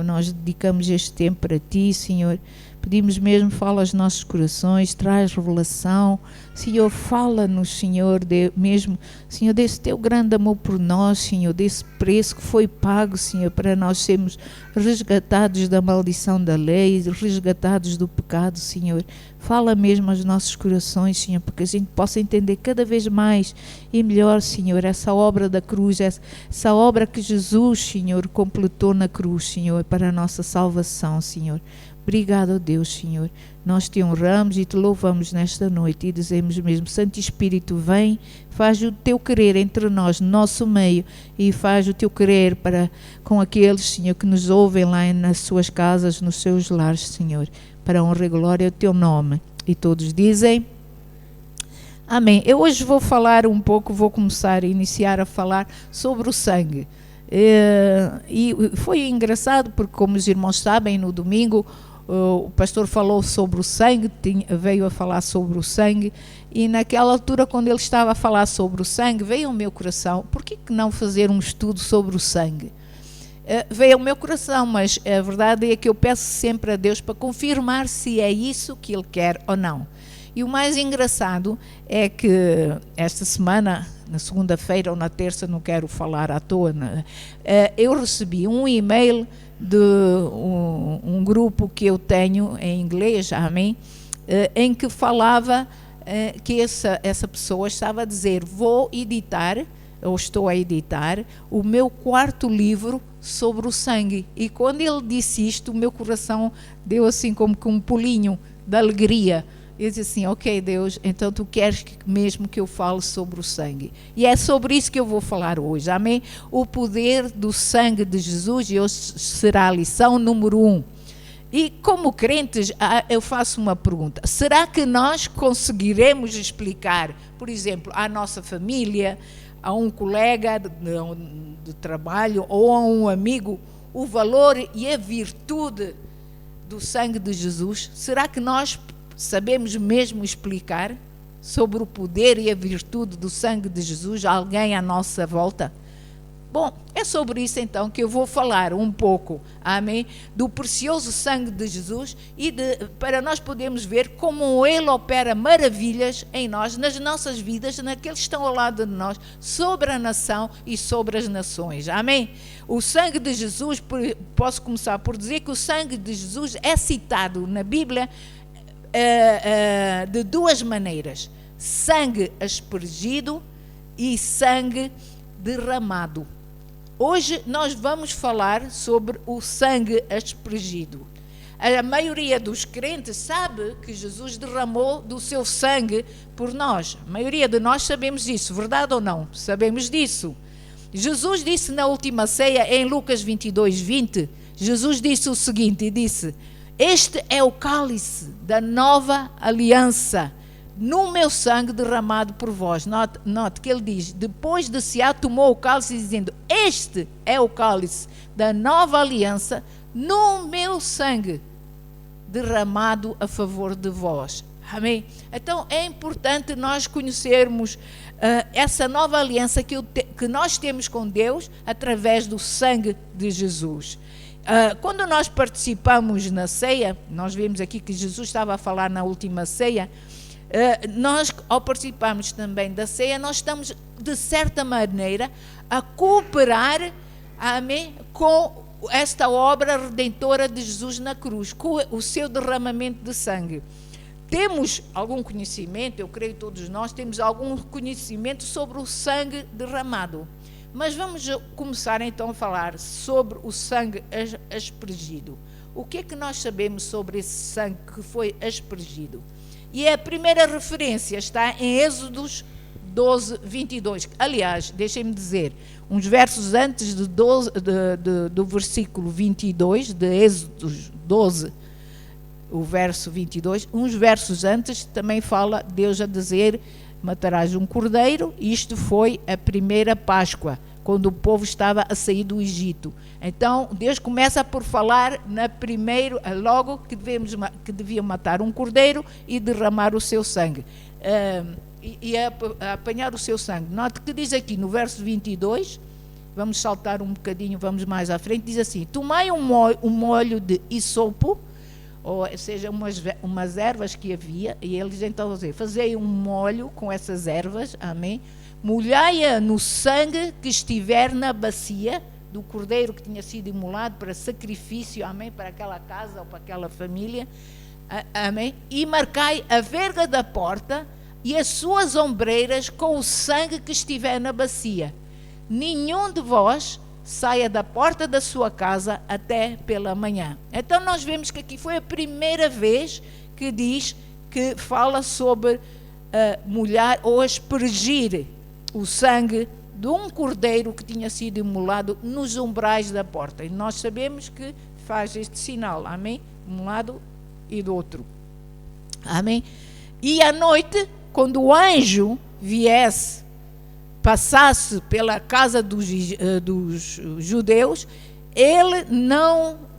nós dedicamos este tempo para Ti, Senhor. Pedimos mesmo, fala aos nossos corações, traz revelação. Senhor, fala-nos, Senhor, mesmo, Senhor, desse Teu grande amor por nós, Senhor, desse preço que foi pago, Senhor, para nós sermos resgatados da maldição da lei, resgatados do pecado, Senhor. Fala mesmo aos nossos corações, Senhor, porque a gente possa entender cada vez mais e melhor, Senhor, essa obra da cruz, essa obra que Jesus, Senhor, completou na cruz, Senhor, para a nossa salvação, Senhor. Obrigado, Deus, Senhor. Nós Te honramos e Te louvamos nesta noite e dizemos mesmo, Santo Espírito, vem, faz o Teu querer entre nós, no nosso meio, e faz o Teu querer com aqueles, Senhor, que nos ouvem lá nas suas casas, nos seus lares, Senhor, para a honra e glória do Teu nome. E todos dizem... Amém. Eu hoje vou falar um pouco, vou iniciar a falar sobre o sangue. E foi engraçado porque, como os irmãos sabem, no domingo o pastor falou sobre o sangue, veio a falar sobre o sangue, e naquela altura, quando ele estava a falar sobre o sangue, veio ao meu coração, por que não fazer um estudo sobre o sangue? Veio ao meu coração, mas a verdade é que eu peço sempre a Deus para confirmar se é isso que Ele quer ou não. E o mais engraçado é que esta semana, na segunda-feira ou na terça, não quero falar à toa, eu recebi um e-mail de um grupo que eu tenho em inglês, amém, em que falava que essa pessoa estava a dizer, vou editar, ou estou a editar, o meu 4º livro sobre o sangue. E quando ele disse isto, o meu coração deu assim como que um pulinho de alegria. Eu disse assim, ok, Deus, então Tu queres mesmo que eu fale sobre o sangue. E é sobre isso que eu vou falar hoje, amém? O poder do sangue de Jesus, e hoje será a lição número 1. E como crentes, eu faço uma pergunta. Será que nós conseguiremos explicar, por exemplo, à nossa família, a um colega de trabalho ou a um amigo, o valor e a virtude do sangue de Jesus? Será que nós sabemos mesmo explicar sobre o poder e a virtude do sangue de Jesus a alguém à nossa volta? Bom, é sobre isso então que eu vou falar um pouco, amém, do precioso sangue de Jesus e para nós podermos ver como Ele opera maravilhas em nós, nas nossas vidas, naqueles que estão ao lado de nós, sobre a nação e sobre as nações, amém? O sangue de Jesus, posso começar por dizer que o sangue de Jesus é citado na Bíblia de duas maneiras: sangue aspergido e sangue derramado. Hoje nós vamos falar sobre o sangue aspergido. A maioria dos crentes sabe que Jesus derramou do seu sangue por nós. A maioria de nós sabemos disso, verdade ou não? Sabemos disso. Jesus disse na última ceia, em Lucas 22:20, Jesus disse o seguinte, e disse: este é o cálice da nova aliança, no meu sangue derramado por vós. Note que ele diz, depois de cear, tomou o cálice dizendo, este é o cálice da nova aliança, no meu sangue derramado a favor de vós. Amém? Então é importante nós conhecermos essa nova aliança que nós temos com Deus através do sangue de Jesus. Quando nós participamos na ceia, nós vemos aqui que Jesus estava a falar na última ceia, nós, ao participarmos também da ceia, nós estamos, de certa maneira, a cooperar, amém, com esta obra redentora de Jesus na cruz, com o seu derramamento de sangue. Temos algum conhecimento, eu creio que todos nós temos algum conhecimento sobre o sangue derramado. Mas vamos começar então a falar sobre o sangue aspergido. O que é que nós sabemos sobre esse sangue que foi aspergido? E a primeira referência está em Êxodos 12:22. Aliás, deixem-me dizer, uns versos antes do versículo 22, de Êxodos 12, o verso 22, uns versos antes também fala Deus a dizer, matarás um cordeiro. Isto foi a primeira Páscoa, quando o povo estava a sair do Egito. Então Deus começa por falar logo que deviam matar um cordeiro e derramar o seu sangue, e apanhar o seu sangue. Note que diz aqui no verso 22, vamos saltar um bocadinho, vamos mais à frente, diz assim: tomai um molho de hisopo, ou seja, umas ervas que havia, e eles então fazei um molho com essas ervas, amém? Molhai-a no sangue que estiver na bacia do cordeiro que tinha sido imolado para sacrifício, amém? Para aquela casa ou para aquela família, amém? E marcai a verga da porta e as suas ombreiras com o sangue que estiver na bacia. Nenhum de vós saia da porta da sua casa até pela manhã. Então nós vemos que aqui foi a primeira vez que diz, que fala sobre molhar ou aspergir o sangue de um cordeiro que tinha sido imolado nos umbrais da porta. E nós sabemos que faz este sinal, amém? De um lado e do outro, amém? E à noite, quando o anjo viesse, passasse pela casa dos judeus, ele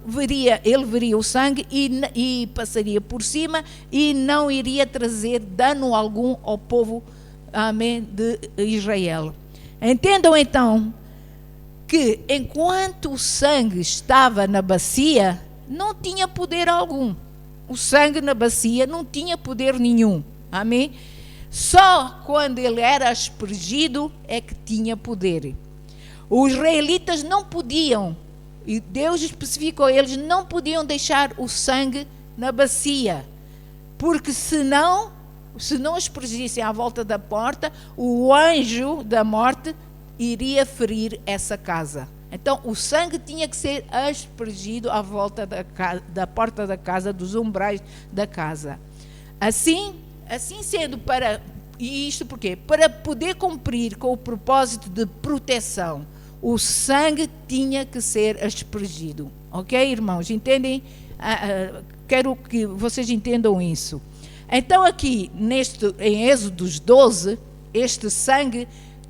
veria o sangue e passaria por cima e não iria trazer dano algum ao povo, amém, de Israel. Entendam então que enquanto o sangue estava na bacia, não tinha poder algum. O sangue na bacia não tinha poder nenhum, amém? Só quando ele era aspergido é que tinha poder. Os israelitas não podiam, e Deus especificou, eles não podiam deixar o sangue na bacia, porque se não aspergissem à volta da porta, o anjo da morte iria ferir essa casa. Então o sangue tinha que ser aspergido à volta da porta da casa, dos umbrais da casa. Assim sendo, e isto porquê? Para poder cumprir com o propósito de proteção, o sangue tinha que ser aspergido. Ok, irmãos? Entendem? Quero que vocês entendam isso. Então aqui, em Êxodos 12, este sangue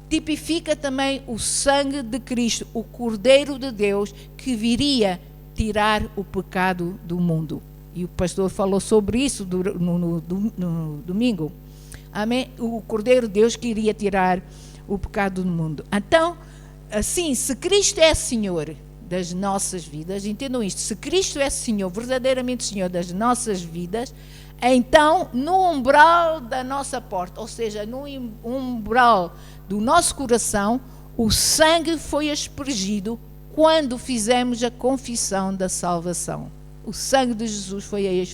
tipifica também o sangue de Cristo, o Cordeiro de Deus, que viria tirar o pecado do mundo. E o pastor falou sobre isso no domingo. Amém? O Cordeiro de Deus que iria tirar o pecado do mundo. Então, assim, se Cristo é Senhor das nossas vidas, entendam isto, se Cristo é Senhor, verdadeiramente Senhor das nossas vidas, então, no umbral da nossa porta, ou seja, no umbral do nosso coração, o sangue foi aspergido quando fizemos a confissão da salvação. O sangue de Jesus foi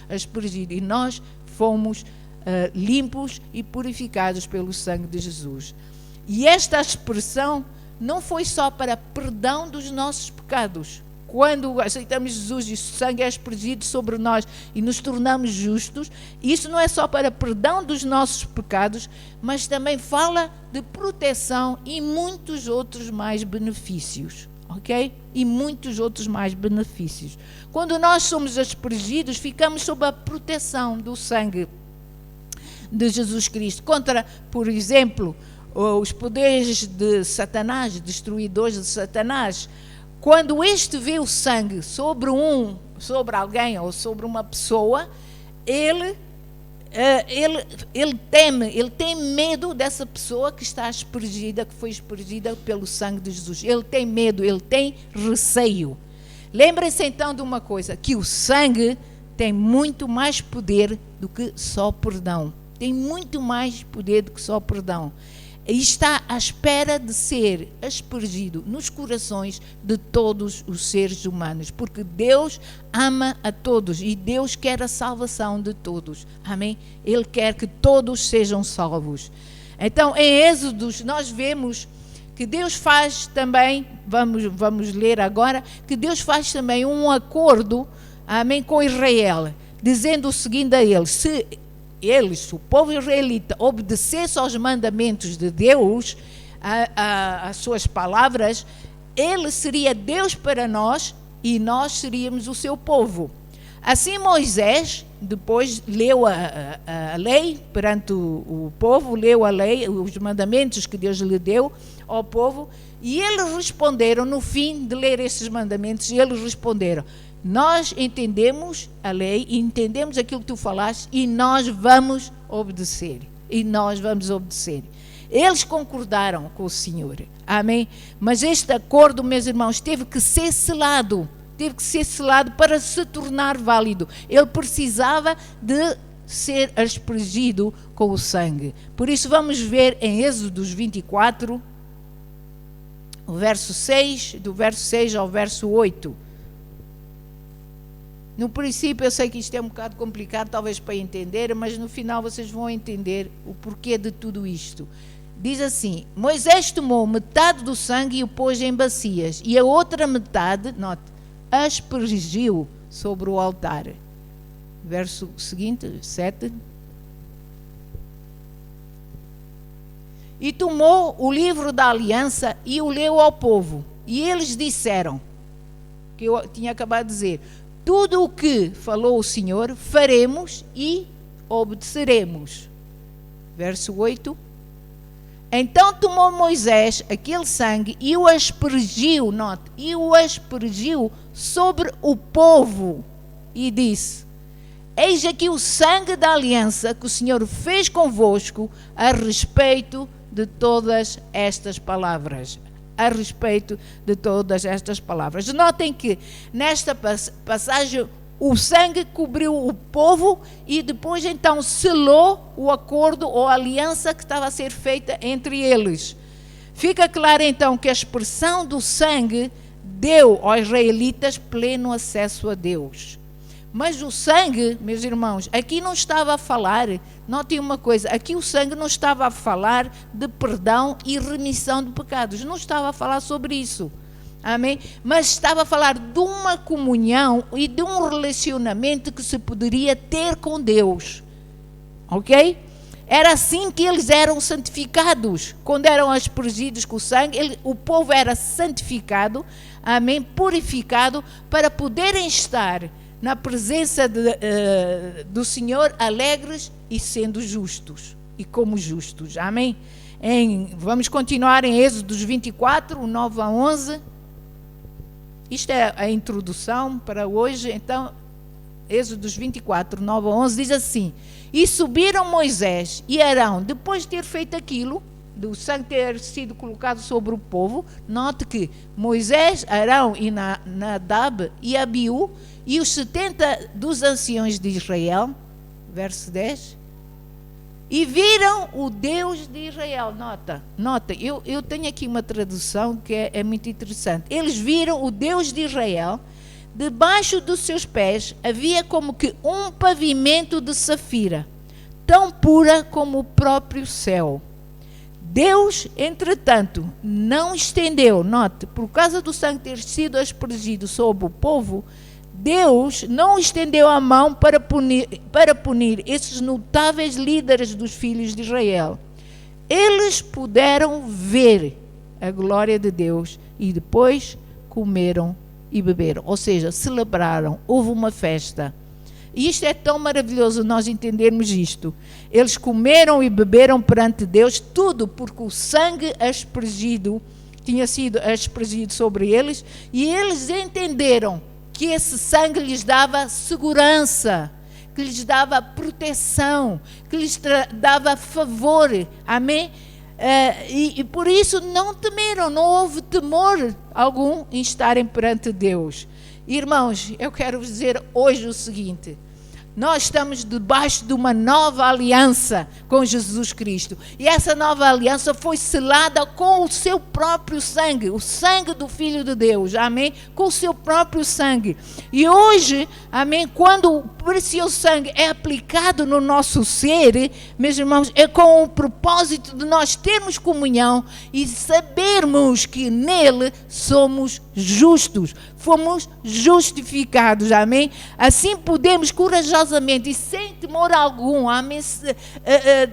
aspergido e nós fomos limpos e purificados pelo sangue de Jesus. E esta aspersão não foi só para perdão dos nossos pecados. Quando aceitamos Jesus e o sangue é aspergido sobre nós e nos tornamos justos, isso não é só para perdão dos nossos pecados, mas também fala de proteção e muitos outros mais benefícios. Ok? E muitos outros mais benefícios. Quando nós somos aspergidos, ficamos sob a proteção do sangue de Jesus Cristo. Contra, por exemplo, os poderes de Satanás, destruidores de Satanás. Quando este vê o sangue sobre alguém ou sobre uma pessoa, ele tem medo dessa pessoa que está aspergida, que foi aspergida pelo sangue de Jesus. Ele tem medo, ele tem receio. Lembrem-se então de uma coisa, que o sangue tem muito mais poder do que só perdão. Tem muito mais poder do que só perdão. E está à espera de ser aspergido nos corações de todos os seres humanos, porque Deus ama a todos e Deus quer a salvação de todos, amém? Ele quer que todos sejam salvos. Então, em Êxodos, nós vemos que Deus faz também, vamos ler agora, que Deus faz também um acordo, amém, com Israel, dizendo o seguinte a eles: se o povo israelita obedecesse aos mandamentos de Deus, às suas palavras, ele seria Deus para nós e nós seríamos o seu povo. Assim Moisés, depois leu a lei perante o povo, leu a lei, os mandamentos que Deus lhe deu ao povo, e eles responderam, no fim de ler esses mandamentos, eles responderam: nós entendemos a lei, entendemos aquilo que tu falaste e nós vamos obedecer. Eles concordaram com o Senhor. Amém? Mas este acordo, meus irmãos, teve que ser selado. Teve que ser selado para se tornar válido. Ele precisava de ser aspergido com o sangue. Por isso vamos ver em Êxodos 24, o verso 6, do verso 6 ao verso 8. No princípio, eu sei que isto é um bocado complicado, talvez para entender, mas no final vocês vão entender o porquê de tudo isto. Diz assim: Moisés tomou metade do sangue e o pôs em bacias, e a outra metade, note, aspergiu sobre o altar. Verso seguinte, 7. E tomou o livro da aliança e o leu ao povo. E eles disseram, que eu tinha acabado de dizer, tudo o que falou o Senhor, faremos e obedeceremos. Verso 8. Então tomou Moisés aquele sangue e o aspergiu, note, e o aspergiu sobre o povo e disse: Eis aqui o sangue da aliança que o Senhor fez convosco a respeito de todas estas palavras. A respeito de todas estas palavras. Notem que nesta passagem o sangue cobriu o povo e depois então selou o acordo ou a aliança que estava a ser feita entre eles. Fica claro então que a expressão do sangue deu aos israelitas pleno acesso a Deus. Mas o sangue, meus irmãos, aqui não estava a falar, notem uma coisa, aqui o sangue não estava a falar de perdão e remissão de pecados, não estava a falar sobre isso, amém? Mas estava a falar de uma comunhão e de um relacionamento que se poderia ter com Deus, ok? Era assim que eles eram santificados, quando eram aspergidos com o sangue, o povo era santificado, amém? Purificado, para poderem estar na presença do Senhor, alegres e sendo justos, e como justos, amém? Vamos continuar em Êxodos 24, 9 a 11, isto é a introdução para hoje. Então, Êxodos 24, 9 a 11, diz assim: E subiram Moisés e Arão, depois de ter feito aquilo, do sangue ter sido colocado sobre o povo, note que Moisés, Arão e Nadab e Abiú, e os 70 dos anciões de Israel, verso 10, e viram o Deus de Israel. Nota, eu tenho aqui uma tradução que é muito interessante. Eles viram o Deus de Israel, debaixo dos seus pés havia como que um pavimento de safira, tão pura como o próprio céu. Deus, entretanto, não estendeu, note, por causa do sangue ter sido aspergido sobre o povo, Deus não estendeu a mão para punir esses notáveis líderes dos filhos de Israel. Eles puderam ver a glória de Deus e depois comeram e beberam, ou seja, celebraram, houve uma festa. E isto é tão maravilhoso nós entendermos isto. Eles comeram e beberam perante Deus, tudo porque o sangue aspergido tinha sido aspergido sobre eles, e eles entenderam que esse sangue lhes dava segurança, que lhes dava proteção, que lhes dava favor, amém? E por isso não temeram, não houve temor algum em estarem perante Deus. Irmãos, eu quero vos dizer hoje o seguinte: nós estamos debaixo de uma nova aliança com Jesus Cristo. E essa nova aliança foi selada com o seu próprio sangue, o sangue do Filho de Deus, amém? Com o seu próprio sangue. E hoje, amém, quando o precioso sangue é aplicado no nosso ser, meus irmãos, é com o propósito de nós termos comunhão e sabermos que nele somos justos, fomos justificados, amém? Assim podemos corajosamente e sem temor algum, amém,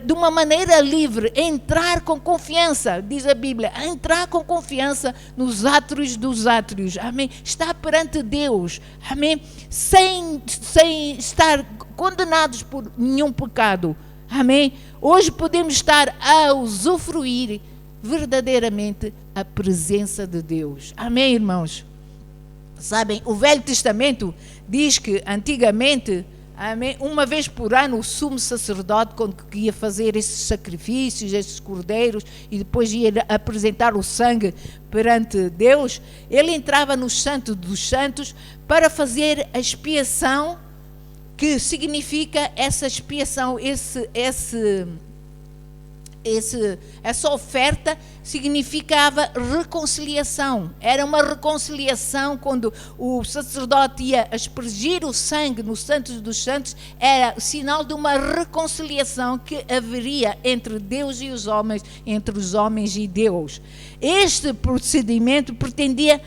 de uma maneira livre, entrar com confiança, diz a Bíblia, entrar com confiança nos átrios dos átrios, amém? Estar perante Deus, amém? Sem estar condenados por nenhum pecado, amém? Hoje podemos estar a usufruir verdadeiramente a presença de Deus, amém, irmãos? Sabem, o Velho Testamento diz que antigamente Amém? Uma vez por ano o sumo sacerdote, quando ia fazer esses sacrifícios, esses cordeiros, e depois ia apresentar o sangue perante Deus, ele entrava no Santo dos Santos para fazer a expiação, que significa essa expiação, essa oferta significava reconciliação. Era uma reconciliação. Quando o sacerdote ia aspergir o sangue no Santo dos Santos, era sinal de uma reconciliação que haveria entre Deus e os homens, entre os homens e Deus. Este procedimento pretendia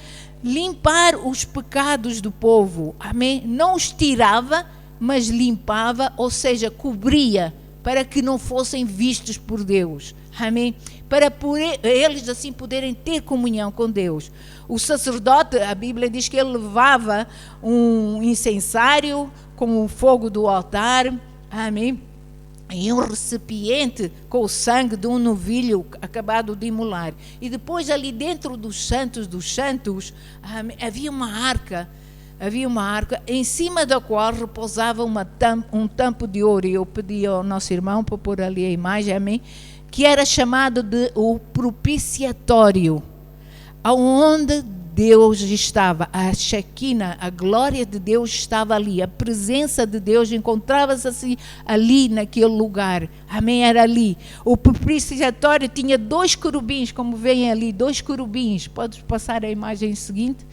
limpar os pecados do povo, amém? Não os tirava, mas limpava, ou seja, cobria, para que não fossem vistos por Deus, amém? Para eles assim poderem ter comunhão com Deus. O sacerdote, a Bíblia diz que ele levava um incensário com o fogo do altar, amém? Em um recipiente com o sangue de um novilho acabado de imolar. E depois ali dentro dos santos, amém, havia uma arca, em cima da qual repousava um tampo de ouro. E eu pedi ao nosso irmão para pôr ali a imagem, amém? Que era chamado de o propiciatório, aonde Deus estava, a Shekinah, a glória de Deus estava ali, a presença de Deus encontrava-se assim, ali naquele lugar, amém? Era ali. O propiciatório tinha 2 querubins, como veem ali, 2 querubins. Podes passar a imagem seguinte?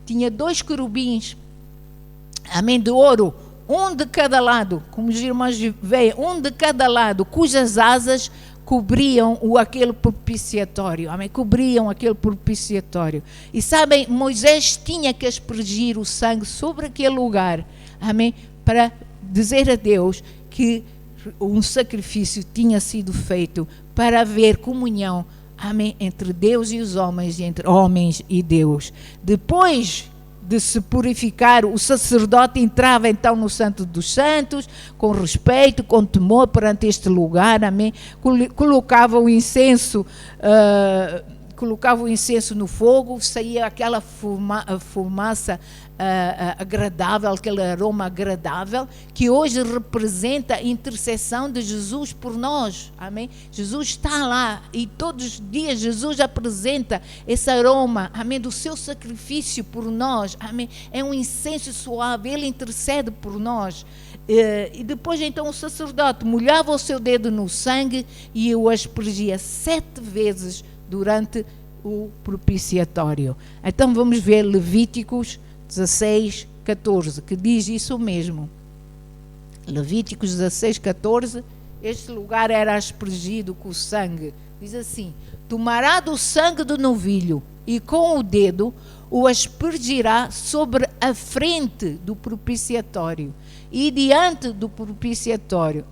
Tinha 2 querubins, amém, de ouro, um de cada lado, como os irmãos veem, um de cada lado, cujas asas cobriam aquele propiciatório, amém, cobriam aquele propiciatório. E sabem, Moisés tinha que aspergir o sangue sobre aquele lugar, amém, para dizer a Deus que um sacrifício tinha sido feito para haver comunhão, amém, entre Deus e os homens, e entre homens e Deus. Depois de se purificar, o sacerdote entrava então no Santo dos Santos, com respeito, com temor perante este lugar, amém? Colocava o incenso no fogo, saía aquela fumaça agradável, aquele aroma agradável, que hoje representa a intercessão de Jesus por nós, amém? Jesus está lá e todos os dias Jesus apresenta esse aroma, amém, do seu sacrifício por nós, amém? É um incenso suave, ele intercede por nós. E depois então o sacerdote molhava o seu dedo no sangue e o aspergia 7 vezes durante o propiciatório. Então vamos ver Levíticos 16, 14, que diz isso mesmo. Levíticos 16, 14, este lugar era aspergido com o sangue. Diz assim: tomará do sangue do novilho e com o dedo o aspergirá sobre a frente do propiciatório e diante do propiciatório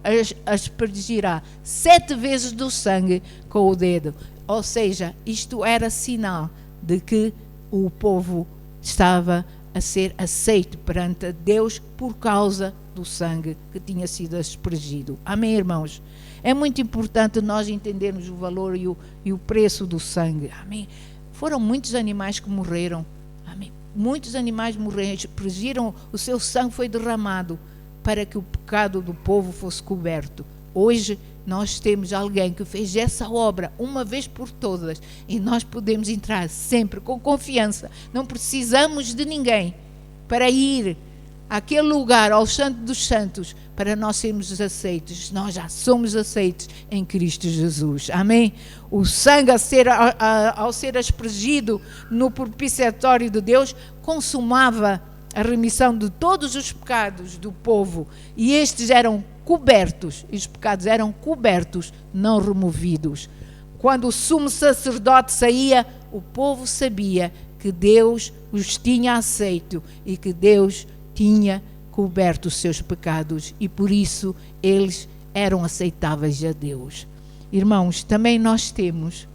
aspergirá 7 vezes do sangue com o dedo. Ou seja, isto era sinal de que o povo estava a ser aceito perante Deus por causa do sangue que tinha sido aspergido. Amém, irmãos? É muito importante nós entendermos o valor e o preço do sangue. Amém? Foram muitos animais que morreram. Amém? Muitos animais morreram, aspergiram, o seu sangue foi derramado para que o pecado do povo fosse coberto. Hoje nós temos alguém que fez essa obra uma vez por todas e nós podemos entrar sempre com confiança. Não precisamos de ninguém para ir àquele lugar, ao Santo dos Santos, para nós sermos aceitos. Nós já somos aceitos em Cristo Jesus. Amém? O sangue ao ser aspergido no propiciatório de Deus consumava a remissão de todos os pecados do povo, e estes eram cobertos, e os pecados eram cobertos, não removidos. Quando o sumo sacerdote saía, o povo sabia que Deus os tinha aceito e que Deus tinha coberto os seus pecados, e por isso eles eram aceitáveis a Deus. Irmãos, também nós temos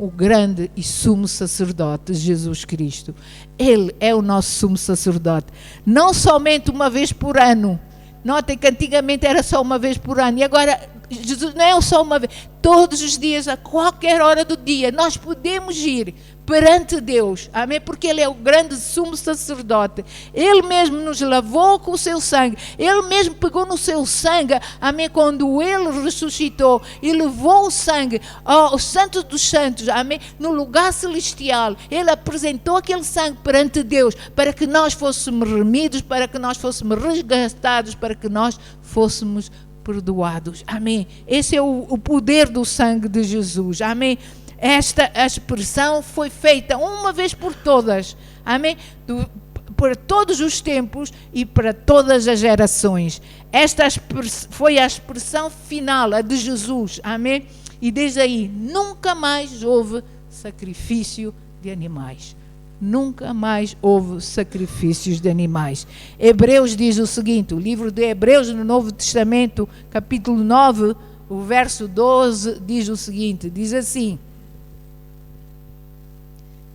o grande e sumo sacerdote, Jesus Cristo. Ele é o nosso sumo sacerdote, não somente uma vez por ano. Notem que antigamente era só uma vez por ano, e agora Jesus não é só uma vez, todos os dias, a qualquer hora do dia, nós podemos ir perante Deus, amém? Porque Ele é o grande sumo sacerdote. Ele mesmo nos lavou com o seu sangue. Ele mesmo pegou no seu sangue, amém? Quando Ele ressuscitou e levou o sangue ao Santo dos Santos, amém? No lugar celestial, Ele apresentou aquele sangue perante Deus para que nós fôssemos remidos, para que nós fôssemos resgatados, para que nós fôssemos perdoados, amém? Esse é o poder do sangue de Jesus, amém? Esta expressão foi feita uma vez por todas, amém? Por todos os tempos e para todas as gerações. Esta foi a expressão final, a de Jesus, amém? E desde aí nunca mais houve sacrifício de animais. Nunca mais houve sacrifícios de animais. Hebreus diz o seguinte, o livro de Hebreus no Novo Testamento, capítulo 9, o verso 12, diz o seguinte, diz assim: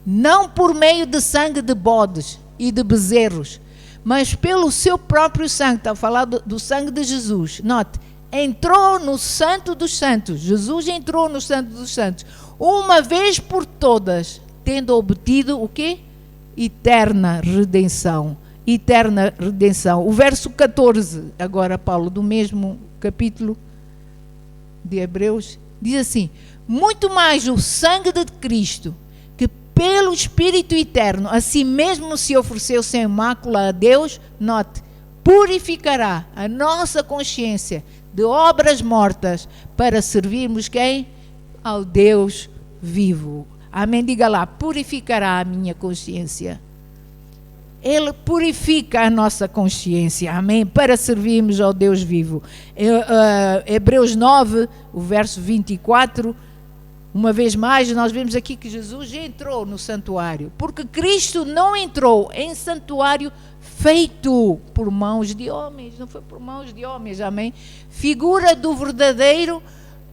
não por meio de sangue de bodes e de bezerros, mas pelo seu próprio sangue. Está a falar do sangue de Jesus. Note, entrou no Santo dos Santos. Jesus entrou no Santo dos Santos uma vez por todas, tendo obtido o quê? Eterna redenção. Eterna redenção. O verso 14, agora, Paulo, do mesmo capítulo de Hebreus, diz assim: muito mais o sangue de Cristo, que pelo Espírito Eterno a si mesmo se ofereceu sem mácula a Deus, note, purificará a nossa consciência de obras mortas para servirmos quem? Ao Deus vivo. Amém? Diga lá, purificará a minha consciência. Ele purifica a nossa consciência, amém? Para servirmos ao Deus vivo. Hebreus 9, o verso 24, uma vez mais, nós vemos aqui que Jesus entrou no santuário, porque Cristo não entrou em santuário feito por mãos de homens, não foi por mãos de homens, amém? Figura do verdadeiro,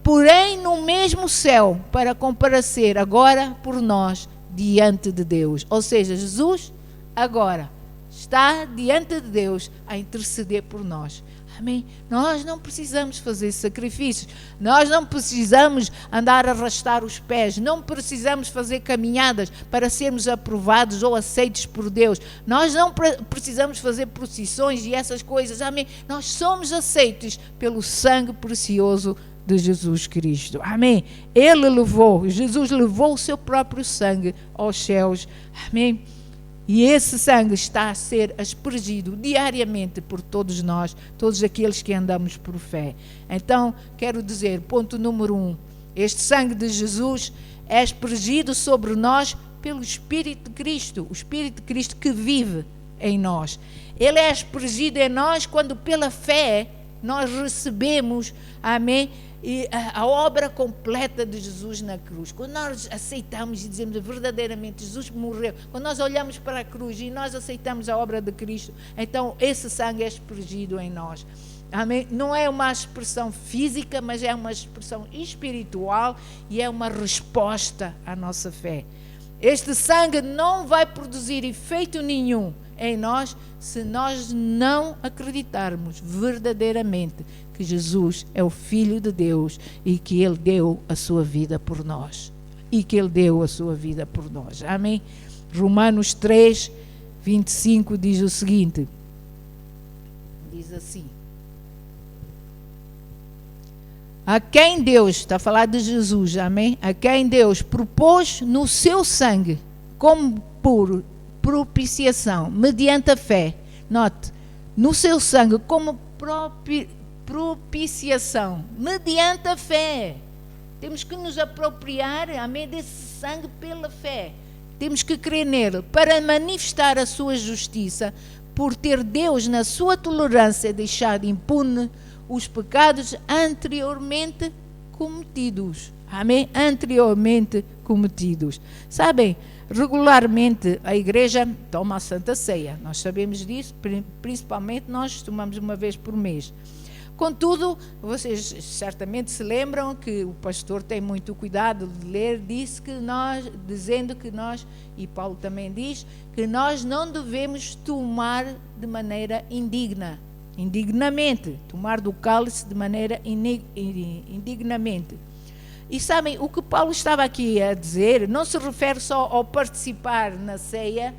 porém no mesmo céu, para comparecer agora por nós diante de Deus. Ou seja, Jesus agora está diante de Deus a interceder por nós. Amém? Nós não precisamos fazer sacrifícios, nós não precisamos andar a arrastar os pés, não precisamos fazer caminhadas para sermos aprovados ou aceitos por Deus, nós não precisamos fazer procissões e essas coisas, amém? Nós somos aceitos pelo sangue precioso de Jesus Cristo, amém? Jesus levou o seu próprio sangue aos céus, amém? E esse sangue está a ser aspergido diariamente por todos nós, todos aqueles que andamos por fé. Então, quero dizer, ponto número 1, este sangue de Jesus é aspergido sobre nós pelo Espírito de Cristo, o Espírito de Cristo que vive em nós. Ele é aspergido em nós quando pela fé nós recebemos, amém, e a obra completa de Jesus na cruz. Quando nós aceitamos e dizemos verdadeiramente Jesus morreu, quando nós olhamos para a cruz e nós aceitamos a obra de Cristo, então esse sangue é aspergido em nós. Amém? Não é uma expressão física, mas é uma expressão espiritual e é uma resposta à nossa fé. Este sangue não vai produzir efeito nenhum em nós se nós não acreditarmos verdadeiramente que Jesus é o Filho de Deus e que Ele deu a sua vida por nós. E que Ele deu a sua vida por nós. Amém? Romanos 3, 25 diz o seguinte. Diz assim. A quem Deus, está a falar de Jesus, amém? A quem Deus propôs no seu sangue como por propiciação, mediante a fé. Note, no seu sangue como propiciação, mediante a fé. Temos que nos apropriar, amém, desse sangue pela fé. Temos que crer nele para manifestar a sua justiça, por ter Deus, na sua tolerância, deixado impune os pecados anteriormente cometidos. Amém? Anteriormente cometidos. Sabem, regularmente a igreja toma a Santa Ceia. Nós sabemos disso, principalmente nós tomamos uma vez por mês. Contudo, vocês certamente se lembram que o pastor tem muito cuidado de ler, dizendo que nós, e Paulo também diz, que nós não devemos tomar de maneira indigna. indignamente, tomar do cálice de maneira indignamente. E sabem, o que Paulo estava aqui a dizer não se refere só ao participar na ceia,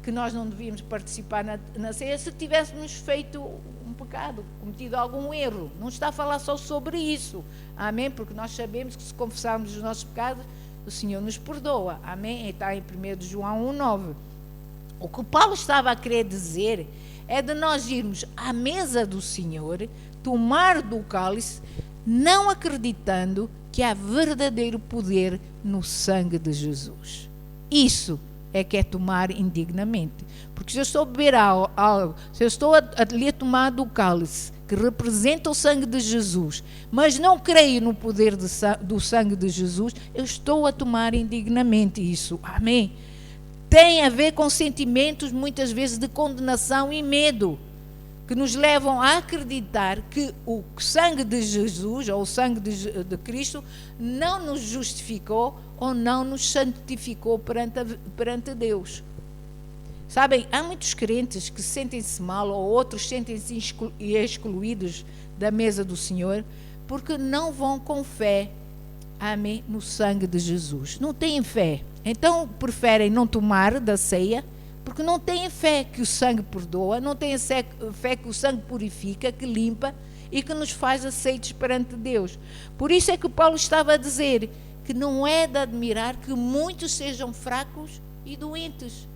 que nós não devíamos participar na ceia se tivéssemos feito um pecado, cometido algum erro. Não está a falar só sobre isso, amém? Porque nós sabemos que se confessarmos os nossos pecados, o Senhor nos perdoa, amém? Está em 1 João 1,9. O que Paulo estava a querer dizer é de nós irmos à mesa do Senhor, tomar do cálice, não acreditando que há verdadeiro poder no sangue de Jesus. Isso é que é tomar indignamente. Porque se eu estou a beber algo, se eu estou a tomar do cálice, que representa o sangue de Jesus, mas não creio no poder do sangue de Jesus, eu estou a tomar indignamente isso. Amém? Tem a ver com sentimentos, muitas vezes, de condenação e medo, que nos levam a acreditar que o sangue de Jesus, ou o sangue de Cristo, não nos justificou ou não nos santificou perante Deus. Sabem, há muitos crentes que sentem-se mal, ou outros sentem-se excluídos da mesa do Senhor, porque não vão com fé, amém, no sangue de Jesus. Não têm fé. Então preferem não tomar da ceia, porque não têm fé que o sangue perdoa, não têm fé que o sangue purifica, que limpa e que nos faz aceitos perante Deus. Por isso é que Paulo estava a dizer que não é de admirar que muitos sejam fracos e doentes.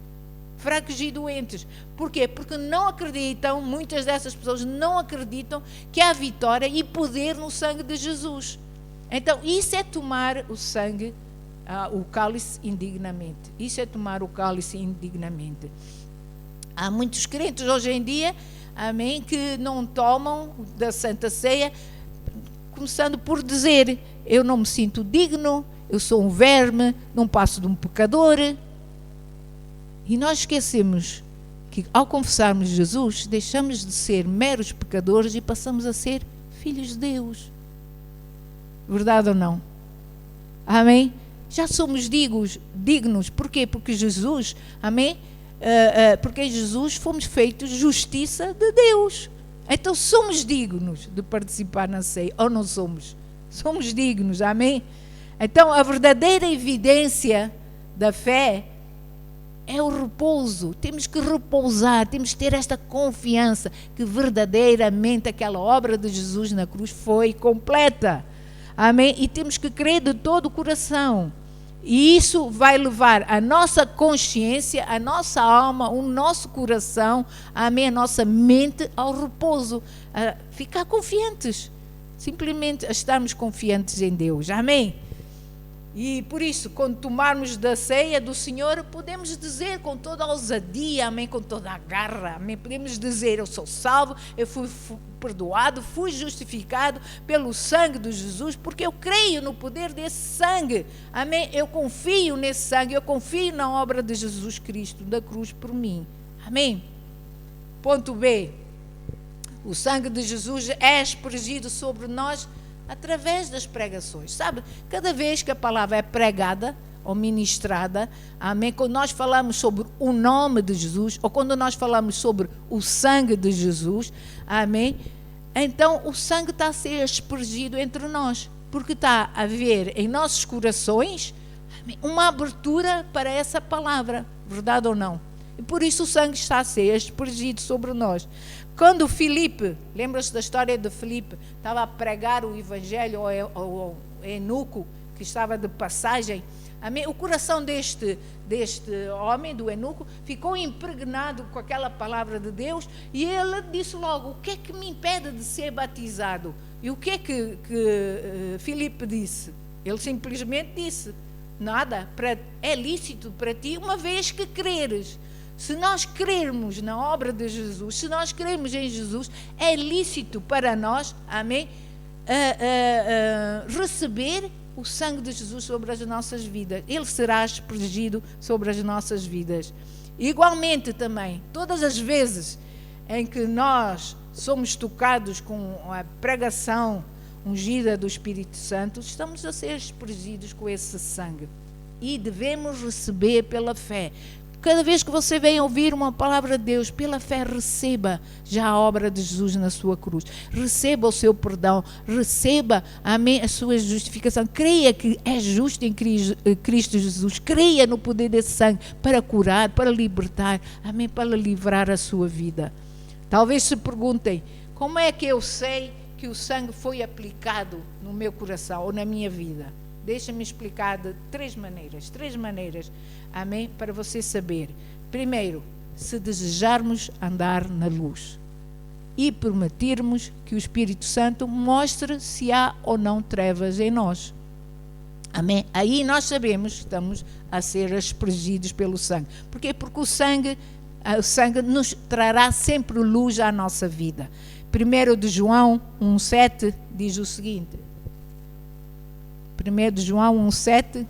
Fracos e doentes. Porquê? Porque não acreditam, muitas dessas pessoas não acreditam que há vitória e poder no sangue de Jesus. Então, isso é tomar o sangue, o cálice indignamente. Isso é tomar o cálice indignamente. Há muitos crentes hoje em dia, amém, que não tomam da Santa Ceia, começando por dizer: eu não me sinto digno, eu sou um verme, não passo de um pecador. E nós esquecemos que ao confessarmos Jesus, deixamos de ser meros pecadores e passamos a ser filhos de Deus. Verdade ou não? Amém? Já somos dignos. Porquê? Porque Jesus, amém? Porque em Jesus fomos feitos justiça de Deus. Então somos dignos de participar na ceia, ou não somos? Somos dignos, amém? Então a verdadeira evidência da fé é o repouso. Temos que repousar, temos que ter esta confiança que verdadeiramente aquela obra de Jesus na cruz foi completa. Amém? E temos que crer de todo o coração. E isso vai levar a nossa consciência, a nossa alma, o nosso coração, amém, a nossa mente ao repouso, a ficar confiantes. Simplesmente a estarmos confiantes em Deus. Amém? E por isso, quando tomarmos da ceia do Senhor, podemos dizer com toda a ousadia, amém, com toda a garra, amém, podemos dizer: eu sou salvo, eu fui perdoado, fui justificado pelo sangue de Jesus, porque eu creio no poder desse sangue, amém, eu confio nesse sangue, eu confio na obra de Jesus Cristo, da cruz por mim, amém. Ponto B, o sangue de Jesus é aspergido sobre nós através das pregações, sabe? Cada vez que a palavra é pregada ou ministrada, amém, quando nós falamos sobre o nome de Jesus, ou quando nós falamos sobre o sangue de Jesus, amém, então o sangue está a ser aspergido entre nós, porque está a haver em nossos corações, amém, uma abertura para essa palavra, verdade ou não? E por isso o sangue está a ser aspergido sobre nós. Quando Filipe, lembra-se da história de Filipe, estava a pregar o evangelho ao eunuco que estava de passagem, amém? O coração deste homem, do eunuco, ficou impregnado com aquela palavra de Deus e ele disse logo: o que é que me impede de ser batizado? E o que é que Filipe disse? Ele simplesmente disse: nada, é lícito para ti, uma vez que creres. Se nós crermos na obra de Jesus, se nós crermos em Jesus, é lícito para nós, amém, receber o sangue de Jesus sobre as nossas vidas. Ele será aspergido sobre as nossas vidas. Igualmente também, todas as vezes em que nós somos tocados com a pregação ungida do Espírito Santo, estamos a ser aspergidos com esse sangue. E devemos receber pela fé. cada vez que você vem ouvir uma palavra de Deus, pela fé receba já a obra de Jesus na sua cruz. Receba o seu perdão, receba, amém, a sua justificação. Creia que é justo em Cristo Jesus. Creia no poder desse sangue para curar, para libertar, amém, para livrar a sua vida. Talvez se perguntem, como é que eu sei que o sangue foi aplicado no meu coração ou na minha vida? Deixa-me explicar de três maneiras, amém, para você saber. Primeiro, se desejarmos andar na luz e permitirmos que o Espírito Santo mostre se há ou não trevas em nós. Amém? Aí nós sabemos que estamos a ser aspergidos pelo sangue. Porquê? Porque o sangue nos trará sempre luz à nossa vida. 1 de João 1,7 diz o seguinte. 1 de João 1,7.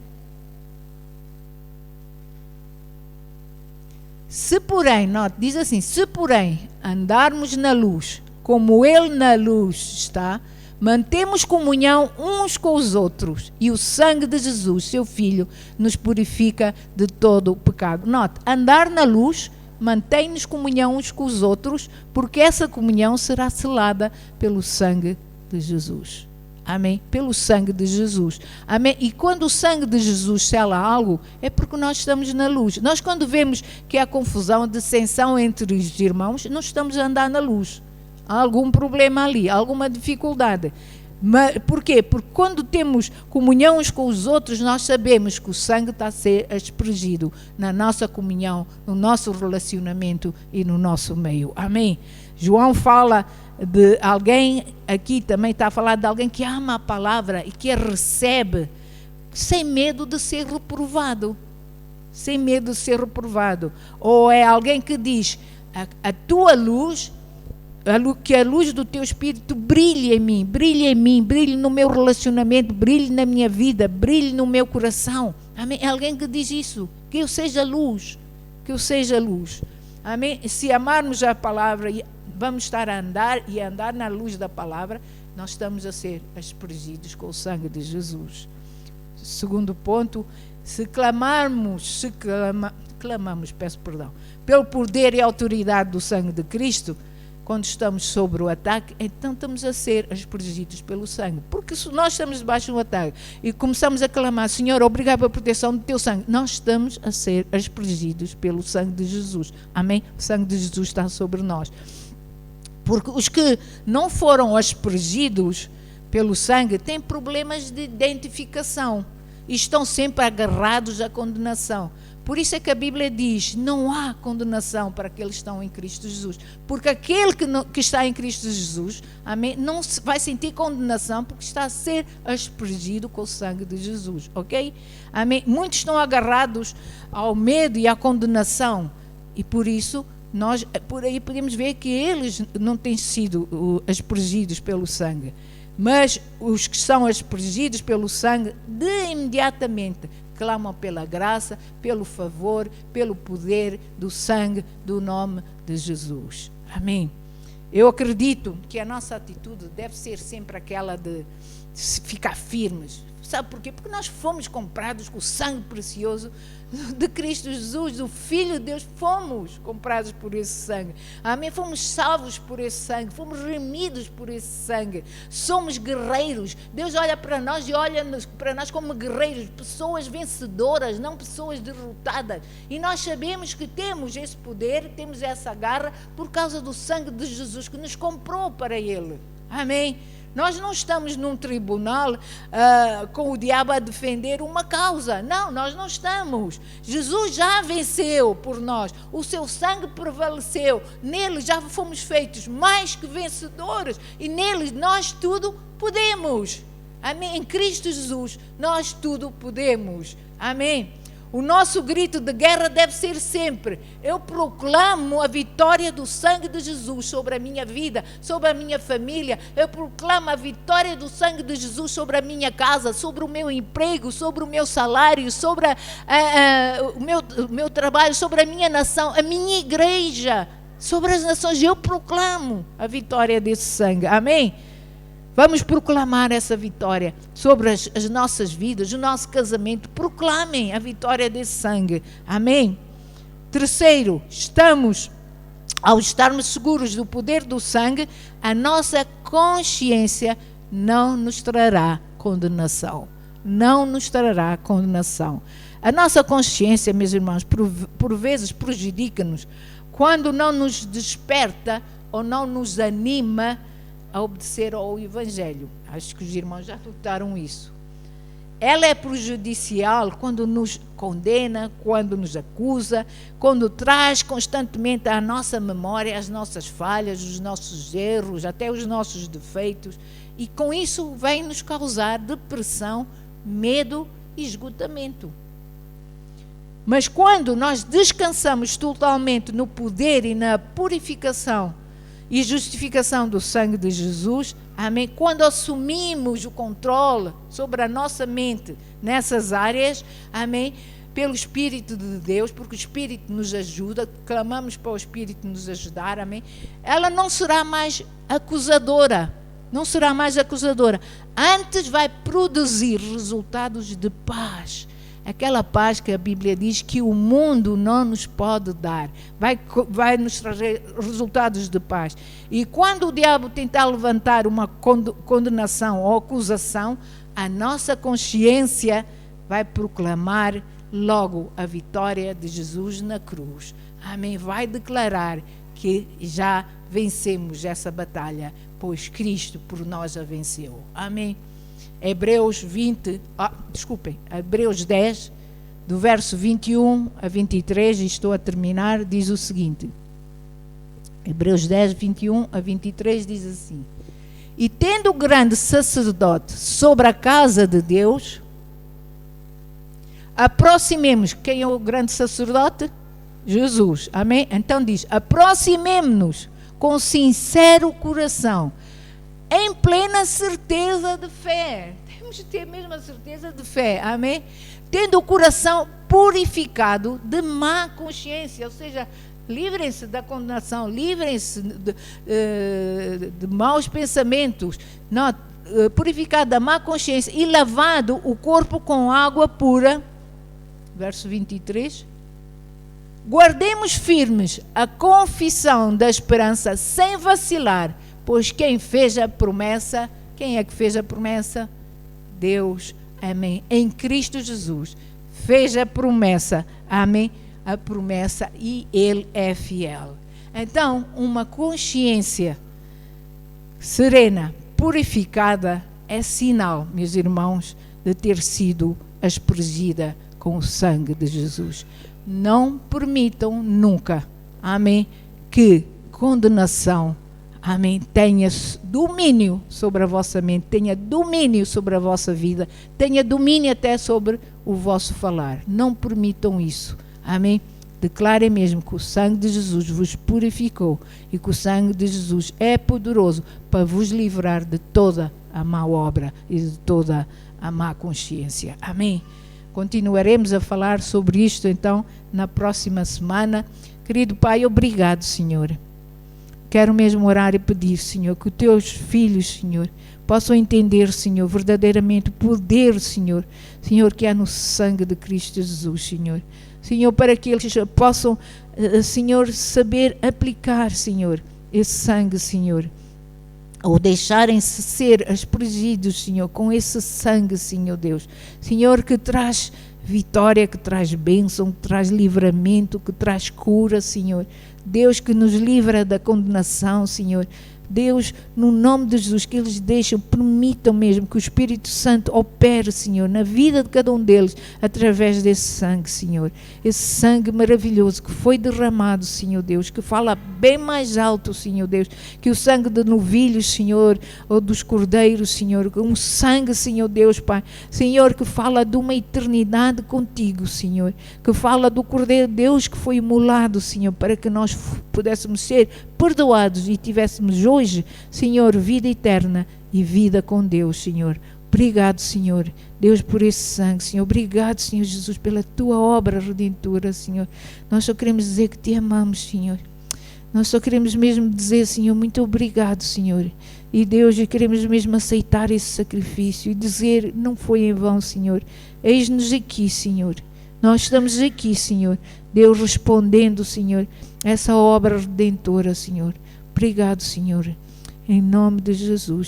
Se porém, note, diz assim, se porém andarmos na luz, como Ele na luz está, mantemos comunhão uns com os outros, e o sangue de Jesus, seu Filho, nos purifica de todo o pecado. Note, andar na luz mantém-nos comunhão uns com os outros, porque essa comunhão será selada pelo sangue de Jesus. Amém? Pelo sangue de Jesus. Amém? E quando o sangue de Jesus sela algo, é porque nós estamos na luz. Nós quando vemos que há confusão, a dissensão entre os irmãos, não estamos a andar na luz. Há algum problema ali, alguma dificuldade. Mas, porquê? Porque quando temos comunhão uns com os outros, nós sabemos que o sangue está a ser aspergido na nossa comunhão, no nosso relacionamento e no nosso meio. Amém? João fala de alguém, aqui também está a falar de alguém que ama a palavra e que a recebe sem medo de ser reprovado. Sem medo de ser reprovado. Ou é alguém que diz, a tua luz, que a luz do teu Espírito brilhe em mim, brilhe no meu relacionamento, brilhe na minha vida, brilhe no meu coração. Amém? É alguém que diz isso, que eu seja luz, que eu seja luz. Amém? Se amarmos a palavra, vamos estar a andar e a andar na luz da palavra, nós estamos a ser aspergidos com o sangue de Jesus. Segundo ponto, se clamamos, peço perdão, pelo poder e autoridade do sangue de Cristo, quando estamos sobre o ataque, então estamos a ser aspergidos pelo sangue. Porque se nós estamos debaixo do ataque e começamos a clamar, Senhor, obrigado pela proteção do teu sangue, nós estamos a ser aspergidos pelo sangue de Jesus. Amém? O sangue de Jesus está sobre nós. Porque os que não foram aspergidos pelo sangue têm problemas de identificação e estão sempre agarrados à condenação. Por isso é que a Bíblia diz, não há condenação para aqueles que estão em Cristo Jesus. Porque aquele que está em Cristo Jesus, amém, não vai sentir condenação porque está a ser aspergido com o sangue de Jesus, ok? Amém? Muitos estão agarrados ao medo e à condenação e por isso, nós por aí podemos ver que eles não têm sido aspergidos pelo sangue. Mas os que são aspergidos pelo sangue, de imediatamente clamam pela graça, pelo favor, pelo poder do sangue, do nome de Jesus. Amém. Eu acredito que a nossa atitude deve ser sempre aquela de ficar firmes. Sabe porquê? Porque nós fomos comprados com o sangue precioso de Cristo Jesus, do Filho de Deus. Fomos comprados por esse sangue. Amém? Fomos salvos por esse sangue. Fomos remidos por esse sangue. Somos guerreiros. Deus olha para nós e olha para nós como guerreiros, pessoas vencedoras, não pessoas derrotadas. E nós sabemos que temos esse poder, temos essa garra por causa do sangue de Jesus que nos comprou para Ele. Amém? Nós não estamos num tribunal com o diabo a defender uma causa. Não, nós não estamos. Jesus já venceu por nós. O seu sangue prevaleceu. Nele já fomos feitos mais que vencedores. E nele nós tudo podemos. Amém? Em Cristo Jesus nós tudo podemos. Amém? O nosso grito de guerra deve ser sempre: eu proclamo a vitória do sangue de Jesus sobre a minha vida, sobre a minha família. Eu proclamo a vitória do sangue de Jesus sobre a minha casa, sobre o meu emprego, sobre o meu salário, sobre o meu trabalho, sobre a minha nação, a minha igreja, sobre as nações. Eu proclamo a vitória desse sangue. Amém? Vamos proclamar essa vitória sobre as nossas vidas, o nosso casamento. Proclamem a vitória desse sangue. Amém? Terceiro, ao estarmos seguros do poder do sangue, a nossa consciência não nos trará condenação. Não nos trará condenação. A nossa consciência, meus irmãos, por vezes prejudica-nos quando não nos desperta ou não nos anima a obedecer ao Evangelho. Acho que os irmãos já notaram isso. Ela é prejudicial quando nos condena, quando nos acusa, quando traz constantemente à nossa memória as nossas falhas, os nossos erros, até os nossos defeitos. E com isso vem nos causar depressão, medo e esgotamento. Mas quando nós descansamos totalmente no poder e na purificação e justificação do sangue de Jesus, amém? Quando assumimos o controle sobre a nossa mente nessas áreas, amém? Pelo Espírito de Deus, porque o Espírito nos ajuda, clamamos para o Espírito nos ajudar, amém? Ela não será mais acusadora, não será mais acusadora. Antes vai produzir resultados de paz. Aquela paz que a Bíblia diz que o mundo não nos pode dar. Vai nos trazer resultados de paz. E quando o diabo tentar levantar uma condenação ou acusação, a nossa consciência vai proclamar logo a vitória de Jesus na cruz. Amém? Vai declarar que já vencemos essa batalha, pois Cristo por nós a venceu. Amém? Hebreus 10, do verso 21 a 23, e estou a terminar, diz o seguinte. Hebreus 10, 21 a 23 diz assim: E tendo grande sacerdote sobre a casa de Deus, aproximemos. Quem é o grande sacerdote? Jesus. Amém? Então diz, aproximemo-nos com sincero coração, em plena certeza de fé. Temos de ter a mesma certeza de fé, amém? Tendo o coração purificado de má consciência, ou seja, livrem-se da condenação, livrem-se de maus pensamentos, purificado da má consciência e lavado o corpo com água pura. Verso 23. Guardemos firmes a confissão da esperança sem vacilar, pois quem fez a promessa, quem é que fez a promessa? Deus, amém, em Cristo Jesus, fez a promessa, amém, a promessa, e Ele é fiel. Então, uma consciência serena, purificada, é sinal, meus irmãos, de ter sido aspergida com o sangue de Jesus. Não permitam nunca, amém, que condenação, amém, tenha domínio sobre a vossa mente, tenha domínio sobre a vossa vida, tenha domínio até sobre o vosso falar. Não permitam isso, amém. Declarem mesmo que o sangue de Jesus vos purificou e que o sangue de Jesus é poderoso para vos livrar de toda a má obra e de toda a má consciência. Amém. Continuaremos a falar sobre isto, então, na próxima semana. Querido Pai, obrigado, Senhor. Quero mesmo orar e pedir, Senhor, que os teus filhos, Senhor, possam entender, Senhor, verdadeiramente o poder, Senhor, que há no sangue de Cristo Jesus, Senhor. Senhor, para que eles possam, Senhor, saber aplicar, Senhor, esse sangue, Senhor, ou deixarem-se ser aspergidos, Senhor, com esse sangue, Senhor Deus. Senhor, que traz vitória, que traz bênção, que traz livramento, que traz cura, Senhor. Deus, que nos livra da condenação, Senhor. Deus, no nome de Jesus, que eles permitam mesmo que o Espírito Santo opere, Senhor, na vida de cada um deles, através desse sangue, Senhor. Esse sangue maravilhoso que foi derramado, Senhor Deus, que fala bem mais alto, Senhor Deus, que o sangue de novilhos, Senhor, ou dos cordeiros, Senhor, um sangue, Senhor Deus, Pai, Senhor, que fala de uma eternidade contigo, Senhor, que fala do Cordeiro de Deus que foi imolado, Senhor, para que nós pudéssemos ser perdoados e tivéssemos hoje, Senhor, vida eterna e vida com Deus, Senhor. Obrigado, Senhor, Deus, por esse sangue, Senhor. Obrigado, Senhor Jesus, pela tua obra redentora, Senhor. Nós só queremos dizer que te amamos, Senhor. Nós só queremos mesmo dizer, Senhor, muito obrigado, Senhor. E Deus, queremos mesmo aceitar esse sacrifício e dizer, não foi em vão, Senhor. Eis-nos aqui, Senhor. Nós estamos aqui, Senhor, Deus, respondendo, Senhor, essa obra redentora, Senhor. Obrigado, Senhor, em nome de Jesus.